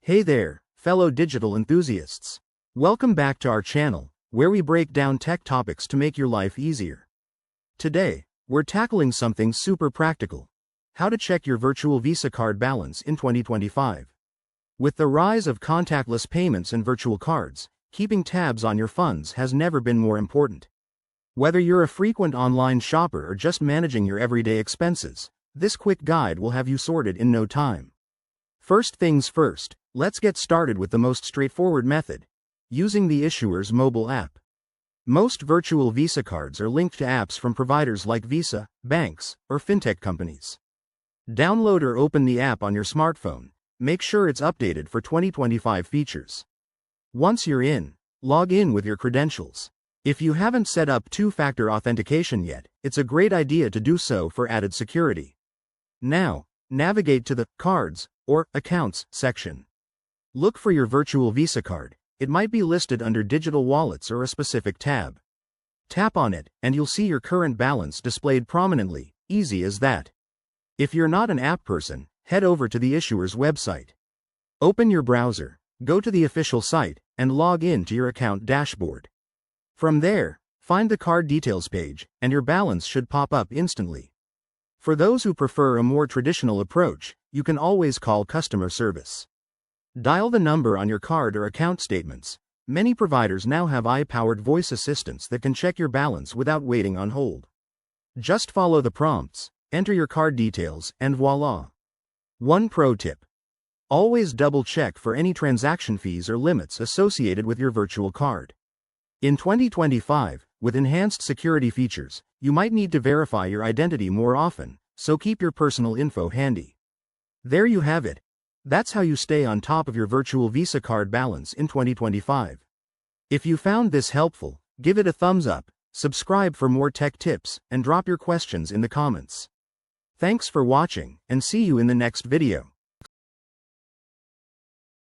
Hey there, fellow digital enthusiasts. Welcome back to our channel, where we break down tech topics to make your life easier. Today, we're tackling something super practical: how to check your virtual Visa card balance in 2025. With the rise of contactless payments and virtual cards, keeping tabs on your funds has never been more important. Whether you're a frequent online shopper or just managing your everyday expenses, this quick guide will have you sorted in no time. First things first, let's get started with the most straightforward method: using the issuer's mobile app. Most virtual Visa cards are linked to apps from providers like Visa, banks, or fintech companies. Download or open the app on your smartphone. Make sure it's updated for 2025 features. Once you're in, log in with your credentials. If you haven't set up two-factor authentication yet, it's a great idea to do so for added security. Now, navigate to the Cards or Accounts section. Look for your virtual Visa card. It might be listed under Digital Wallets or a specific tab. Tap on it, and you'll see your current balance displayed prominently. Easy as that. If you're not an app person, head over to the issuer's website. Open your browser, go to the official site, and log in to your account dashboard. From there, find the card details page, and your balance should pop up instantly. For those who prefer a more traditional approach, you can always call customer service. Dial the number on your card or account statements. Many providers now have AI-powered voice assistants that can check your balance without waiting on hold. Just follow the prompts, enter your card details, and voila! One pro tip: always double-check for any transaction fees or limits associated with your virtual card. In 2025, with enhanced security features, you might need to verify your identity more often, so keep your personal info handy. There you have it. That's how you stay on top of your virtual Visa card balance in 2025. If you found this helpful, give it a thumbs up, subscribe for more tech tips, and drop your questions in the comments. Thanks for watching, and see you in the next video.